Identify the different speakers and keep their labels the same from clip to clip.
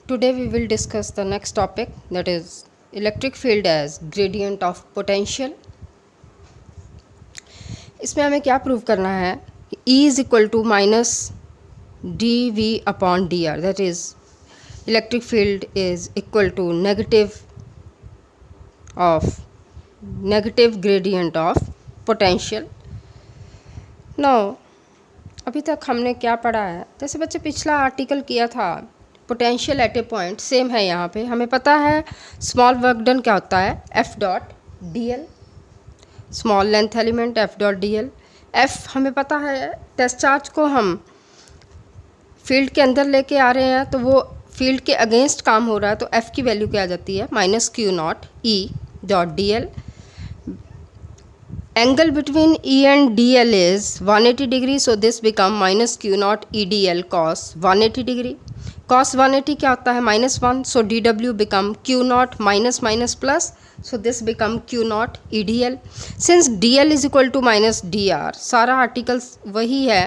Speaker 1: Today we will discuss the next topic, that is electric field as gradient of potential. इसमें हमें क्या prove करना है कि E is equal to minus dV upon dr, that is electric field is equal to negative gradient of potential. Now अभी तक हमने क्या पढ़ा है, जैसे बच्चे पिछला आर्टिकल किया था potential at A point, same है यहाँ पे. हमें पता है स्मॉल वर्क डन क्या होता है, F dot d L, small length element F dot d L. F हमें पता है, टेस्ट चार्ज को हम फील्ड के अंदर लेके आ रहे हैं तो वो फील्ड के अगेंस्ट काम हो रहा है, तो एफ की वैल्यू क्या आ जाती है, minus Q naught E dot d L. Angle between E and DL is 180 degree, so this become minus Q naught EDL cos 180 degree. Cos 180 क्या होता है, -1, so DW become Q naught minus plus, so this become Q naught EDL. Since DL is equal to minus DR, सारा articles वही है,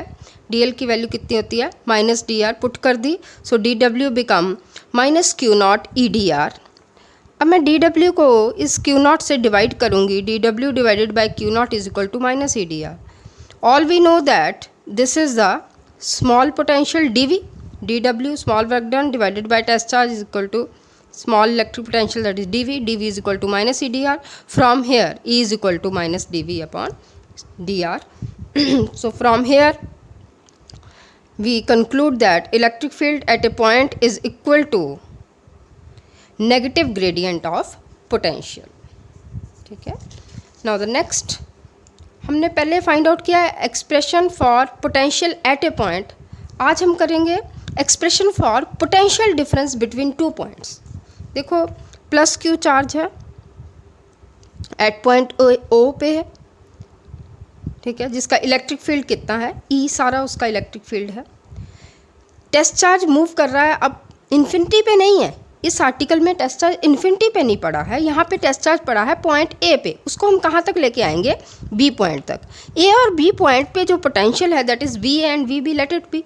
Speaker 1: DL की value कितनी होती है, माइनस DR पुट कर दी, so DW become minus Q naught EDR. अब मैं dw को इस Q नॉट से डिवाइड करूँगी, dw divided by Q naught is equal to minus E D R. All we know that this is the small potential dv, dw small work done divided by test charge is equal to small electric potential, that is dv is equal to minus E D R. From here E is equal to minus dv upon dr. So from here we conclude that electric field at a point is equal to negative gradient of potential. ठीक है. Now the next, हमने पहले find out किया है expression for potential at A point. आज हम करेंगे expression for potential difference between two points. देखो प्लस क्यू चार्ज है, एट पॉइंट ओ पे है, ठीक है, जिसका इलेक्ट्रिक फील्ड कितना है, ई सारा उसका इलेक्ट्रिक फील्ड है. टेस्ट चार्ज मूव कर रहा है, अब इन्फिनिटी पे नहीं है, इस आर्टिकल में टेस्ट चार्ज इन्फिनिटी पे नहीं पड़ा है, यहाँ पे टेस्ट चार्ज पड़ा है पॉइंट ए पे. उसको हम कहाँ तक लेके आएंगे, बी पॉइंट तक. ए और बी पॉइंट पे जो पोटेंशियल है that is V and V B, let it be.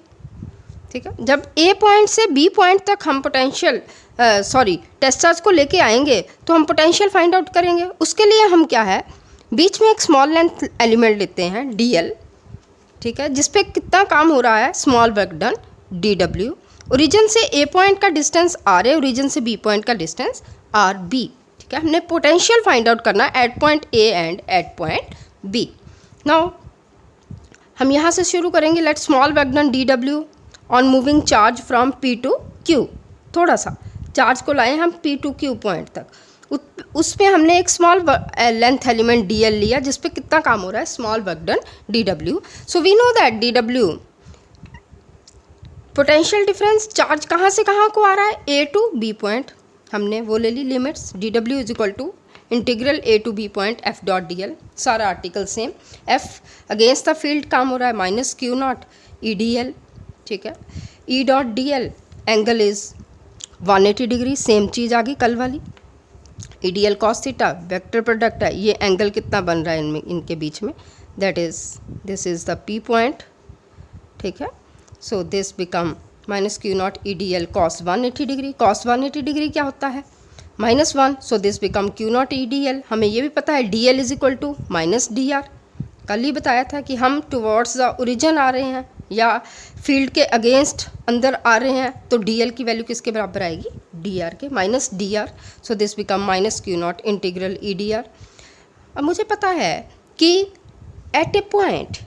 Speaker 1: ठीक है. जब ए पॉइंट से बी पॉइंट तक हम टेस्ट चार्ज को लेके आएंगे तो हम पोटेंशियल फाइंड आउट करेंगे. उसके लिए हम क्या है, बीच में एक स्मॉल लेंथ एलिमेंट लेते हैं डी एल, ठीक है, जिसपे कितना काम हो रहा है, small work done D W. Origin से ए पॉइंट का डिस्टेंस आर है, ओरिजिन से बी पॉइंट का डिस्टेंस आर बी. ठीक है. हमने पोटेंशियल फाइंड आउट करना है at point A and at point B. Now हम यहाँ से शुरू करेंगे. Let small work done D W on moving charge from P to Q. थोड़ा सा चार्ज को लाए हम पी टू क्यू पॉइंट तक, उसमें हमने एक small length element D L लिया जिसपे कितना काम हो रहा है, small work done D W. So we know that D W potential difference charge कहाँ से कहाँ को आ रहा है, ए टू बी पॉइंट, हमने वो ले ली लिमिट्स. डी डब्ल्यू is equal to integral a to B point f dot d l, सारा article same. F against the field काम हो रहा है minus Q naught e d l. ठीक है. E dot d l angle is 180 degree, same चीज़ आ गई कल वाली. E d l cos theta vector product है, ये एंगल कितना बन रहा है इनके बीच में, that is this is the P point. ठीक है. So this become minus Q naught EDL cos 180 degree. cos 180 degree क्या होता है, -1, so this become Q naught EDL. हमें ये भी पता है DL is equal to minus DR. कल ही बताया था कि हम टुवर्ड्स द ओरिजिन आ रहे हैं या फील्ड के अगेंस्ट अंदर आ रहे हैं, तो DL की वैल्यू किसके बराबर आएगी, DR के, minus DR. So this become minus Q naught integral EDR. अब मुझे पता है कि at A point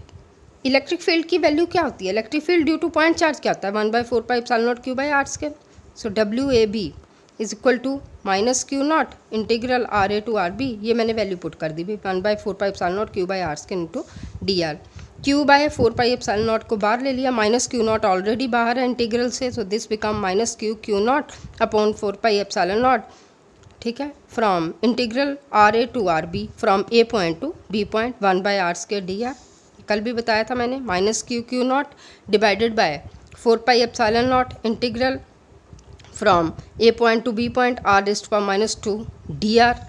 Speaker 1: electric field की वैल्यू क्या होती है, electric field due to point charge क्या होता है, 1/4 pi epsilon naught Q by R square. So W A B is equal to minus Q naught integral R A to are B. ये मैंने value put कर दी भाई, 1/4 pi epsilon naught Q by R square into D R. Q by 4 pi epsilon naught को बाहर ले लिया, minus Q not already बाहर है इंटीग्रल से, so this become minus Q naught upon 4 pi epsilon naught. ठीक है. From integral R A to are B, from A point to B point, 1/r square D R. कल भी बताया था मैंने, minus Q naught divided by 4 pi epsilon naught integral from A point to B point R raised to -2 D R.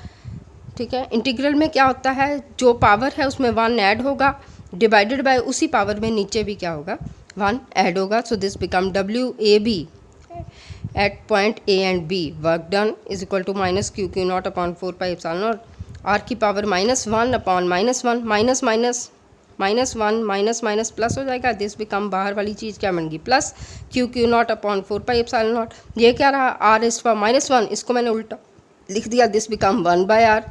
Speaker 1: ठीक है. Integral में क्या होता है, जो पावर है उसमें 1 ऐड होगा, डिवाइडेड बाय उसी पावर में नीचे भी क्या होगा, 1 ऐड होगा. सो दिस बिकम डब्ल्यू A B at point A and b work done is equal to minus q q naught upon 4 pi epsilon naught r की power -1 upon -1 minus minus -1 minus minus plus हो जाएगा, this become बाहर वाली चीज़ क्या बन गई plus Q q naught upon 4 pi epsilon not. ये क्या रहा आर इज फॉर -1, इसको मैंने उल्टा लिख दिया, this become 1/r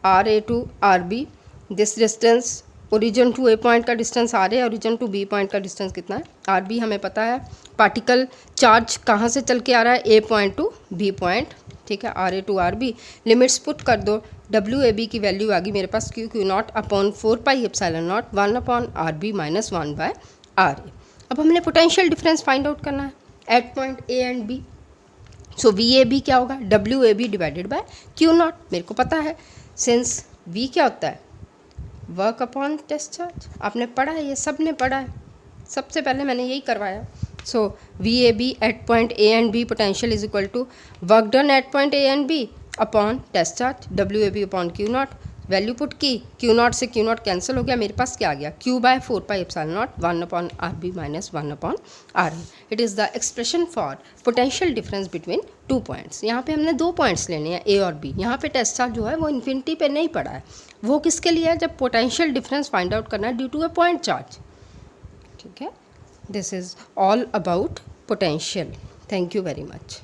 Speaker 1: R A to are B. This distance origin to A point का डिस्टेंस आर है, ओरिजिन टू बी पॉइंट का डिस्टेंस कितना है आर बी। हमें पता है पार्टिकल चार्ज कहाँ से चल के आ रहा है a point to B point, ठीक है, r A to are b. Limits put कर दो, डब्ल्यू ए बी की वैल्यू आ गई मेरे पास q q naught upon 4 pi epsilon naught 1 upon R B minus 1/r a. अब हमने पोटेंशियल डिफरेंस फाइंड आउट करना है at point A and b. So V A b क्या होगा डब्ल्यू ए b divided by q not, मेरे को पता है सिंस वी क्या होता है वर्क अपॉन टेस्ट चार्ज। आपने पढ़ा है, ये सब ने पढ़ा है, सबसे पहले मैंने यही करवाया। So V A B at point A and B potential is equal to work done at point A and B upon test charge W A B upon Q naught. Value put की, Q naught से Q naught cancel हो गया, मेरे पास क्या आ गया Q by 4 pi epsilon naught 1 upon R B minus 1 upon R A. It is the expression for potential difference between 2 points. यहाँ पे हमने 2 पॉइंट्स लेने हैं ए और बी। यहाँ पे टेस्ट चार्ज जो है वो इन्फिनिटी पे नहीं पड़ा है, वो किसके लिए है जब पोटेंशियल डिफरेंस फाइंड आउट करना है due to A point charge, ठीक है। This is all about potential. Thank you very much.